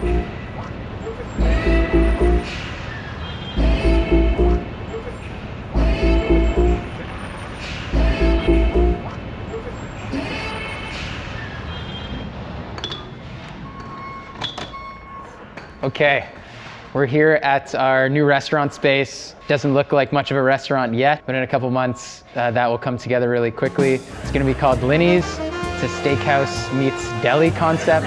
Okay, we're here at our new restaurant space. Doesn't look like much of a restaurant yet, but in a couple months that will come together really quickly. It's gonna be called LINNY'S. It's a steakhouse meets deli concept.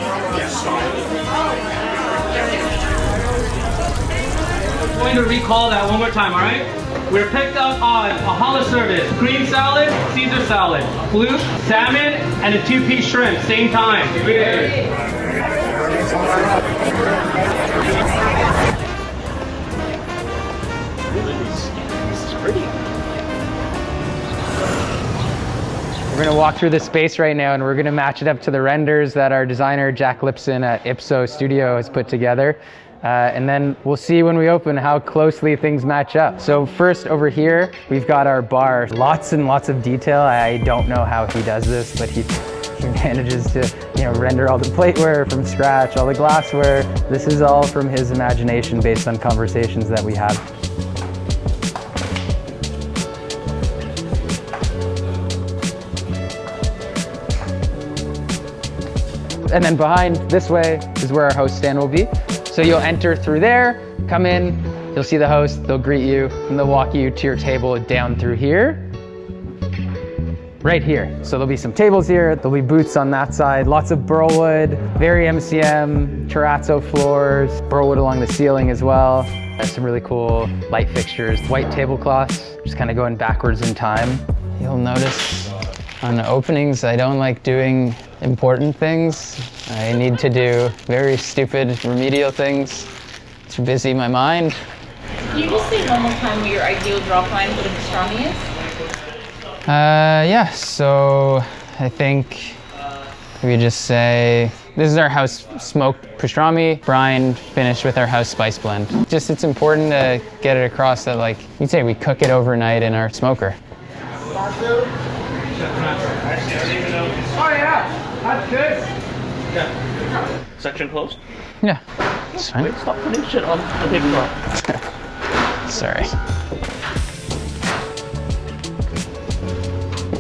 I'm going to recall that one more time, all right? We're picked up on a challah service, green salad, Caesar salad, fluke, salmon, and a 2-piece shrimp, same time. We're gonna walk through this space right now and we're gonna match it up to the renders that our designer, Jack Lipson at IPSO Studio has put together. And then we'll see when we open how closely things match up. So first over here, we've got our bar. Lots and lots of detail. I don't know how he does this, but he manages to, render all the plateware from scratch, all the glassware. This is all from his imagination based on conversations that we have. And then behind this way is where our host stand will be. So you'll enter through there, come in, you'll see the host, they'll greet you, and they'll walk you to your table down through here. Right here. So there'll be some tables here, there'll be booths on that side, lots of burlwood, very MCM, terrazzo floors, burlwood along the ceiling as well. There's some really cool light fixtures, white tablecloths, just kind of going backwards in time. You'll notice on the openings, I don't like doing important things. I need to do very stupid remedial things to busy my mind. Can you just say one more time what your ideal drop line for the pastrami is? Yeah, so I think we just say, this is our house smoked pastrami, brine finished with our house spice blend. Just it's important to get it across that you'd say we cook it overnight in our smoker. Oh yeah, that's good. Yeah. Section closed? Yeah, it's fine. Wait, stop putting shit on the table. Sorry.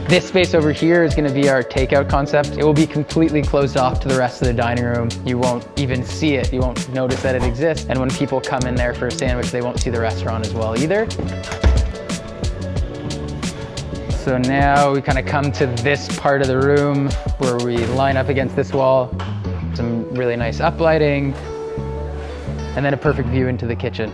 This space over here is going to be our takeout concept. It will be completely closed off to the rest of the dining room. You won't even see it. You won't notice that it exists. And when people come in there for a sandwich, they won't see the restaurant as well either. So now we kind of come to this part of the room where we line up against this wall. Some really nice uplighting, and then a perfect view into the kitchen.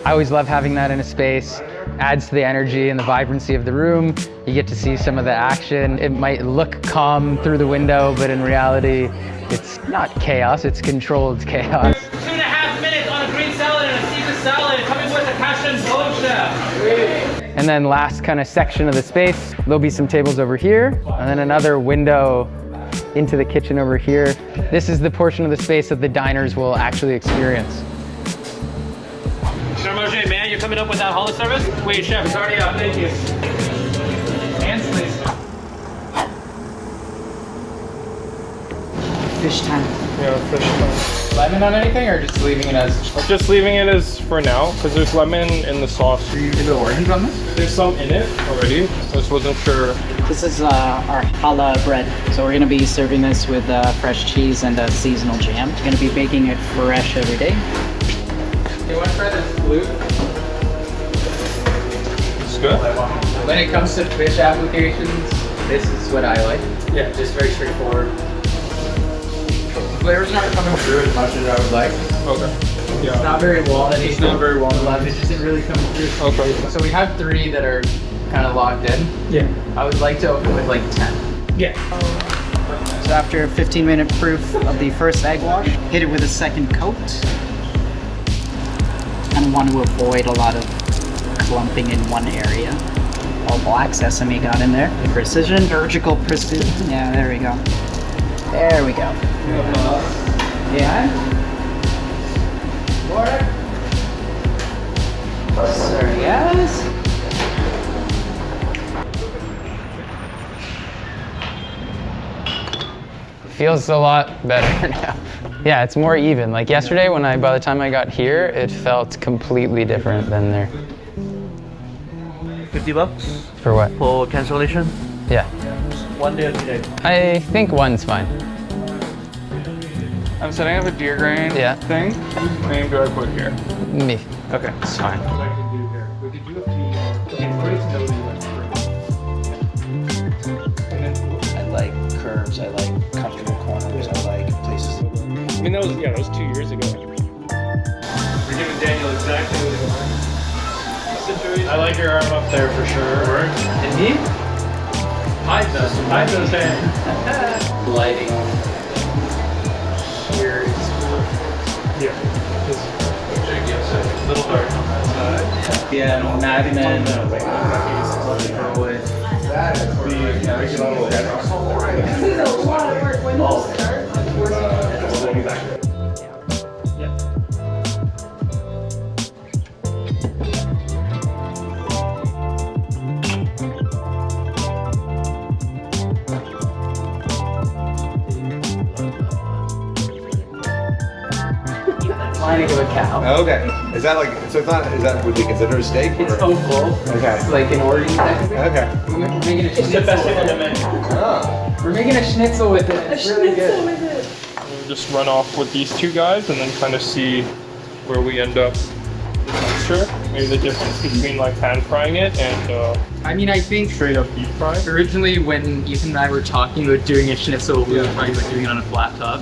I always love having that in a space. Adds to the energy and the vibrancy of the room. You get to see some of the action. It might look calm through the window, but in reality, it's not chaos, it's controlled chaos. 2.5 minutes on a green salad and a Caesar salad, coming with a cash and bone chef. And then last kind of section of the space, there'll be some tables over here, and then another window into the kitchen over here. This is the portion of the space that the diners will actually experience. Charmager, man, you're coming up with that challah service? Wait, chef, it's already up, thank you. Hands, please. Fish time. Yeah, fish time. Lemon on anything, or just leaving it as? I'm just leaving it as for now, because there's lemon in the sauce. Are you into orange on this? There's some in it already. I just wasn't sure. This is our challah bread. So we're gonna be serving this with fresh cheese and a seasonal jam. We're gonna be baking it fresh every day. You want to try this flute? It's good. When it comes to fish applications, this is what I like. Yeah. Just very straightforward. The flavor's not coming through as much as I would like. Okay. Yeah. It's not very walnut. It's not very walnut. It just isn't really coming through. Okay. So we have 3 that are kind of locked in. Yeah. I would like to open with 10. Yeah. So after a 15-minute proof of the first egg wash, hit it with a second coat. And want to avoid a lot of clumping in one area. All black sesame got in there. Precision, vertical precision. Yeah, there we go. There we go. Yeah. Sir, yes. Feels a lot better now. Yeah, it's more even. Like yesterday by the time I got here, it felt completely different than there. $50 For what? for cancellation. Yeah. 1 day or 2 days. I think one's fine. I'm setting up a deer grain thing. Whose name do I put here? Me. Okay. It's fine. What I can do here, we could do a few I like curves. I like comfortable corners. I like places. I mean, that was 2 years ago. We're giving Daniel exactly what he wants. Situation. I like your arm up there for sure. And me? Hide those hands. Lighting. Here is Yeah. A little dark on that side. Yeah, Mad Men. Lining of a cow. Okay. Is that like, so it's not, is that, would you consider a steak? It's or- oval. Okay. It's like an organ technically. Okay. We're making a It's the schnitzel. best thing on the menu. Oh. We're making a schnitzel with it. It's really good. We'll just run off with these two guys and then kind of see where we end up. The texture, maybe the difference between like pan frying it and I mean, I think straight up deep frying. originally when Ethan and I were talking about doing a schnitzel, we were probably like doing it on a flat top.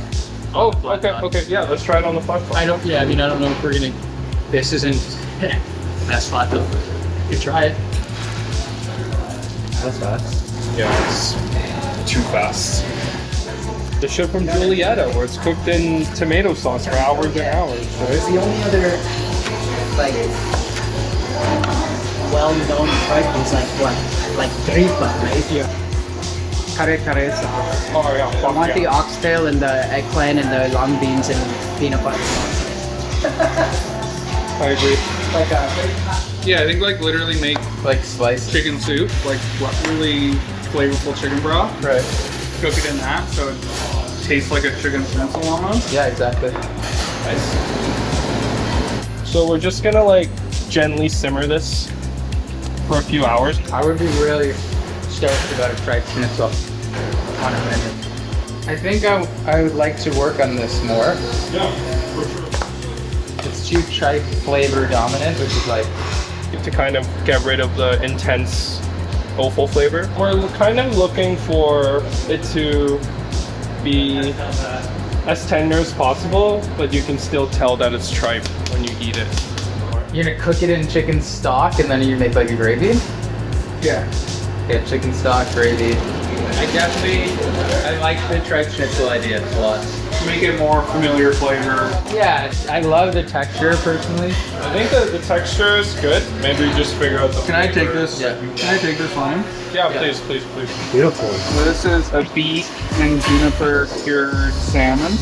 Oh, okay, yeah, let's try it on the flat top. I don't know if we're gonna. This isn't best flat top. You could try it. That's fast. Yeah, it's too fast. The shit from Julietta, where it's cooked in tomato sauce for hours and hours, right? The only other like well-known tripe is like what, like tripa, right? Yeah. Kare sauce. Oh yeah, I fuck want the yeah. oxtail and the eggplant and the long beans and peanut butter sauce. I agree. Like Yeah, I think like literally make Like slice. chicken soup, like really flavorful chicken broth. Right. Cook it in that so it tastes like a chicken schnitzel almost. Yeah, exactly. Nice. So we're just gonna like gently simmer this for a few hours. I would be really stoked about a tripe schnitzel on a menu. I think I would like to work on this more. Yeah, for sure. It's too tripe flavor dominant, which is like To kind of get rid of the intense offal flavor. We're kind of looking for it to be as tender as possible, but you can still tell that it's tripe when you eat it. you're gonna cook it in chicken stock and then you make like a gravy. Yeah. Yeah, chicken stock gravy. I like the tripe schnitzel idea a lot. Make it more familiar flavor. Yeah, I love the texture personally. I think that the texture is good. Maybe just figure out the Can I take flavor. this? Can I take this line? Yeah, please. Beautiful. So this is a beet and juniper cured salmon.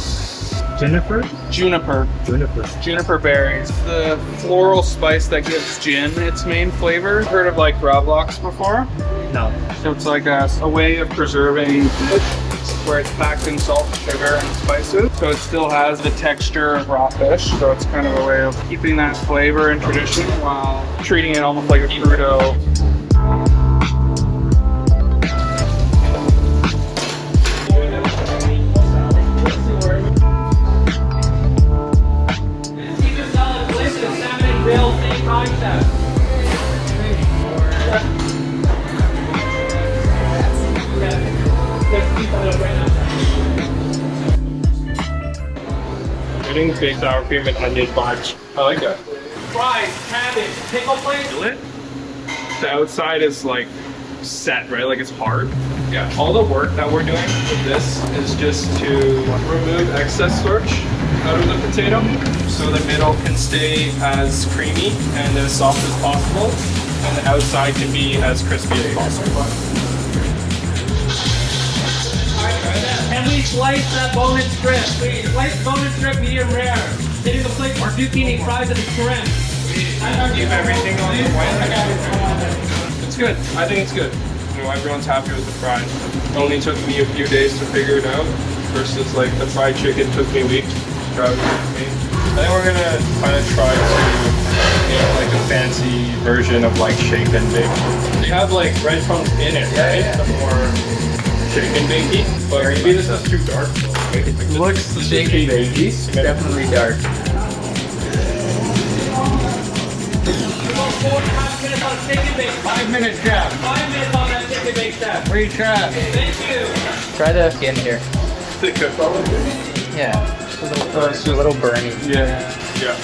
Juniper berries. The floral spice that gives gin its main flavor. Heard of like gravlax before? No. So it's like a way of preserving where it's packed in salt, sugar, and spices. So it still has the texture of raw fish. So it's kind of a way of keeping that flavor and tradition while treating it almost like a crudo. Caesar salad, delicious, salmon and grill, same concept. Getting baked sour cream and onion vibes. I like that. Fries, cabbage, pickle plate. The outside is like set, right? Like it's hard. Yeah. All the work that we're doing with this is just to remove excess starch out of the potato so the middle can stay as creamy and as soft as possible and the outside can be as crispy as possible. Can we slice that boneless strip, please? Slice boneless strip medium rare. Hitting the plate for zucchini, fries, and shrimp. Keep everything on the white. It's good. I think it's good. You know, everyone's happy with the fries. It only took me a few days to figure it out versus like the fried chicken took me weeks. drive with me. I think we're gonna kind of try to get like a fancy version of like shake and bake. They have like breadcrumbs in it, right? The more shake and bakey. But maybe this is too dark. Right? Like, Looks shake and bakey. Definitely dark. 4.5 minutes on steak and bake. 5 minutes, Jeff. 5 minutes on that steak and bake step. Free trap. Thank you. Try the skin here. Thick probably. Yeah. It's a little burny. Yeah. Yeah.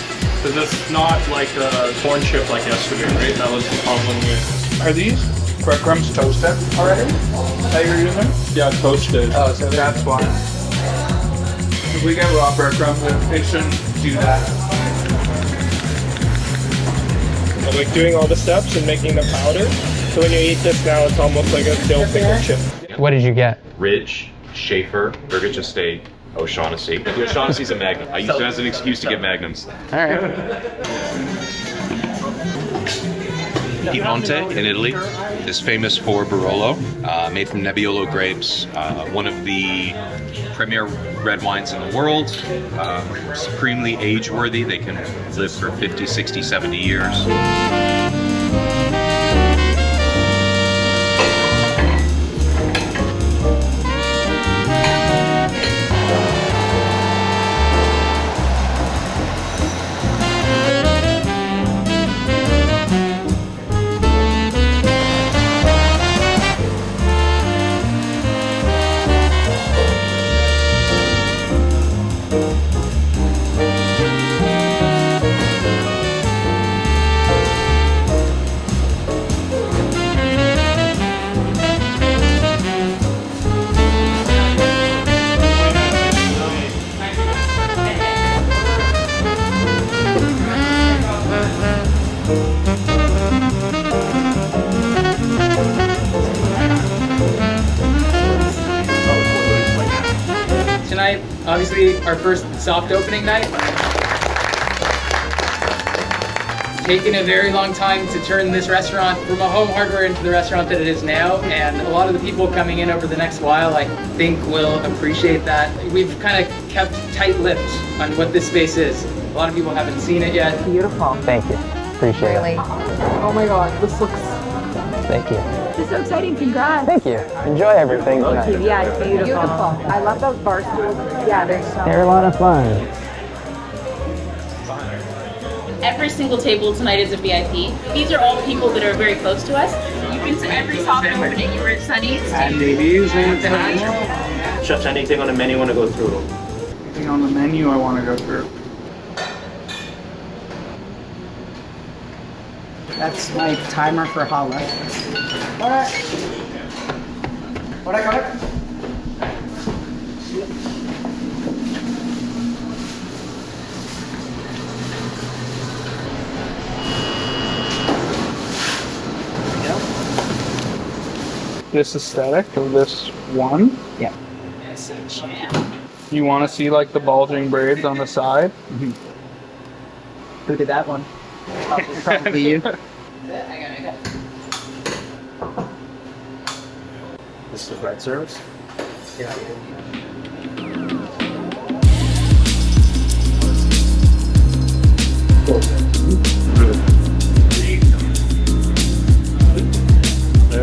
Because it's not like a corn chip like yesterday, right? That was the problem with. Are these breadcrumbs toasted already that you're using? Yeah, toasted. Oh, so that's why. If we get raw breadcrumbs, it shouldn't do that. I'm like doing all the steps and making the powder. So when you eat this now, it's almost like a dill pickle chip. What did you get? Ridge, Schaefer, Burgage Estate, O'Shaughnessy. The O'Shaughnessy's a magnum. I use it as an excuse to get magnums. All right. Piemonte in Italy is famous for Barolo, made from Nebbiolo grapes, one of the premier red wines in the world, supremely age-worthy. They can live for 50, 60, 70 years. Tonight, obviously, our first soft opening night. It's taken a very long time to turn this restaurant from a home hardware into the restaurant that it is now, and a lot of the people coming in over the next while, I think, will appreciate that. We've kind of kept tight-lipped on what this space is. A lot of people haven't seen it yet. Beautiful. Thank you. Appreciate Really. it. Oh my god, this looks Thank you. this is so exciting. Congrats. Thank you. Enjoy everything tonight. Yeah, it's beautiful. I love those bar stools. Yeah, they're so They're a lot of fun. Every single table tonight is a VIP. These are all people that are very close to us. You've been to every soft opening. You were at Sunny's. And these and Chef, anything on the menu you want to go through? anything on the menu I want to go through. That's my timer for challah. What I got it? This aesthetic of this one. Yeah. You want to see like the bulging braids on the side? Who did that one? Probably you. This is bread service. Yeah.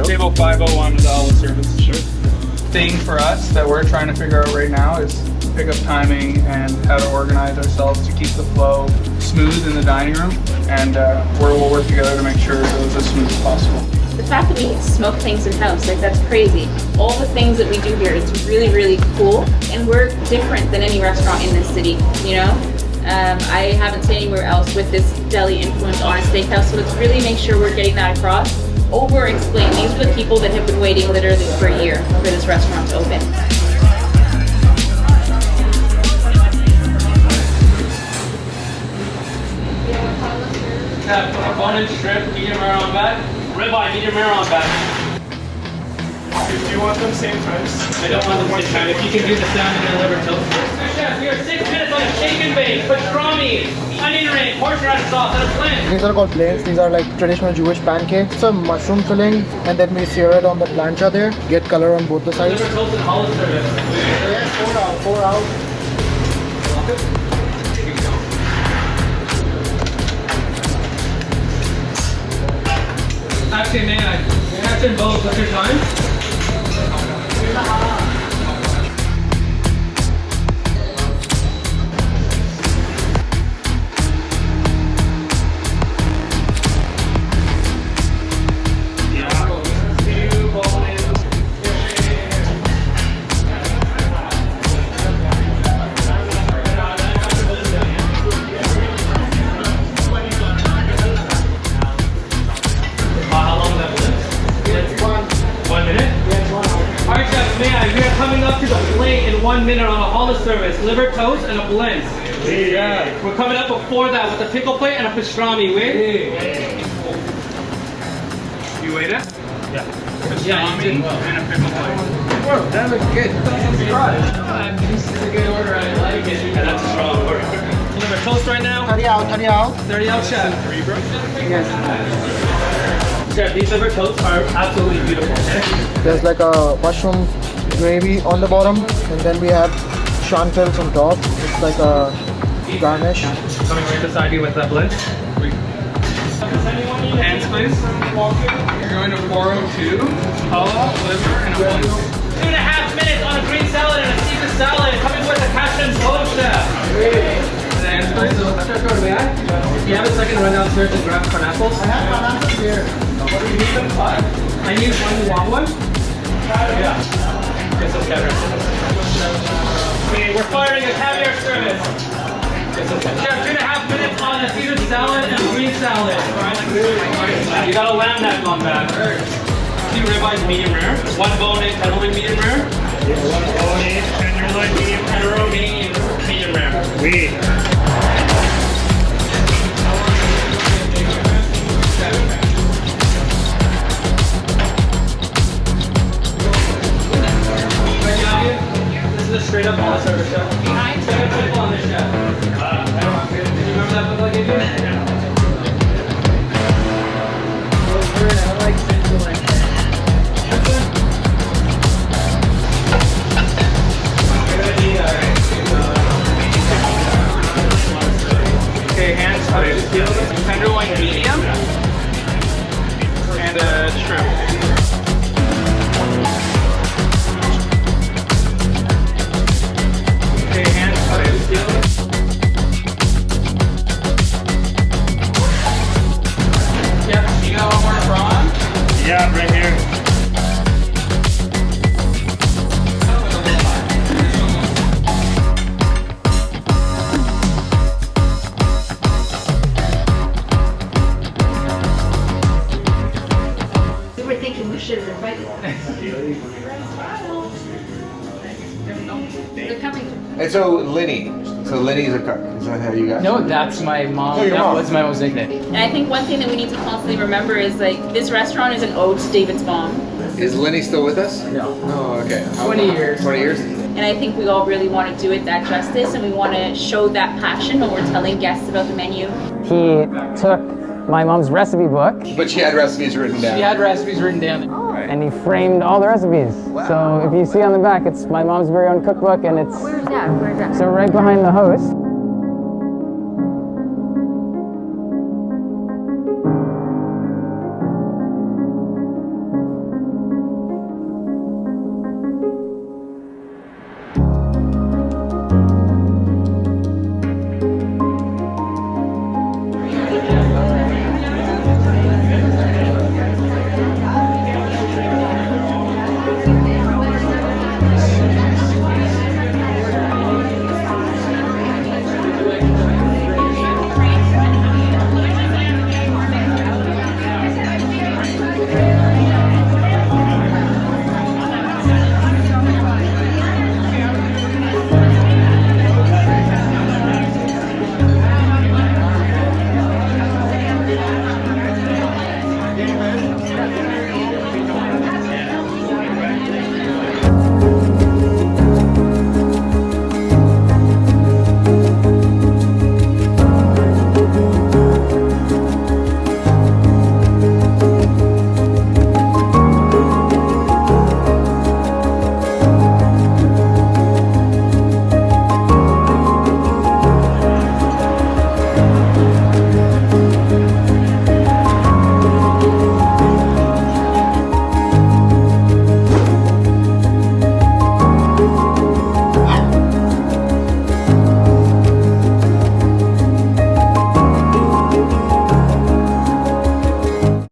Table 501 is all the service. Sure. Thing for us that we're trying to figure out right now is pick up timing and how to organize ourselves to keep the flow smooth in the dining room, and we'll work together to make sure it goes as smooth as possible. The fact that we smoke things in-house, like that's crazy. All the things that we do here, it's really, really cool. And we're different than any restaurant in this city, you know? I haven't seen anywhere else with this deli influence on a steakhouse, so let's really make sure we're getting that across. Over-explain. These are the people that have been waiting literally for a year for this restaurant to open. Bone-in strip, medium rare on back. Ribeye, medium rare on back. Do you want them same times? I don't want them same time. If you can do the salmon and liver toast. Chef, we are 6 minutes on a shake and bake, pastrami, onion ring, horseradish sauce, and a flint. These are called plains. These are like traditional Jewish pancakes. It's a mushroom filling, and then we sear it on the plancha there. Get color on both the sides. Liver toast and challah service. Pour out. in both. What's your time? To the plate in 1 minute on a Hollis service, liver toast and a blend. Yeah. We're coming up before that with a pickle plate and a pastrami. Wait. You wait it? Yeah. Pastrami and a pickle plate. Whoa, that looks good. This is a good order. I like it. Yeah, that's a strong order. Liver toast right now. 30 out, 30 out. 30 out, chef. Yes. Chef, these liver toasts are absolutely beautiful. There's like a mushroom gravy on the bottom, and then we have chanterelles on top. It's like a garnish. Coming right beside you with that blend. Hands, please. You're going to 402, halal, liver, and a blend. 2.5 minutes on a green salad and a Caesar salad. Coming with a cash and bowl, chef. Hands, please. Do you have a second to run downstairs and grab pineapples? I have pineapples here. What do you need them? I need one. You want one? Yeah. This is caviar. Okay, we're firing a caviar service. Chef, 2.5 minutes on a Caesar salad and a green salad. You gotta lamb that one back. 2 ribeyes medium rare. 1 bone-in tenderloin medium rare. 1 bone-in tenderloin medium Medium rare. This is a straight up Hollis service, chef. Second pickle on this, chef. You remember that pickle I gave you? Yeah. I like pickle like that. Okay, hands, please. Tenderloin medium and a shrimp. Okay, hands, please. Yep, you got one more prawn? Yeah, right here. And so Linny. So Linny's a cook. Is that how you got? No, that's my mom. Oh, your that mom. was my mom's nickname. And I think one thing that we need to constantly remember is like this restaurant is an ode to David's mom. Is Linny still with us? No. Oh, okay. 20 years. 20 years? And I think we all really want to do it that justice, and we want to show that passion when we're telling guests about the menu. He took my mom's recipe book. But she had recipes written down. She had recipes written down. And he framed all the recipes. Wow. So if you see on the back, it's my mom's very own cookbook, and it's Where's that? so right behind the host.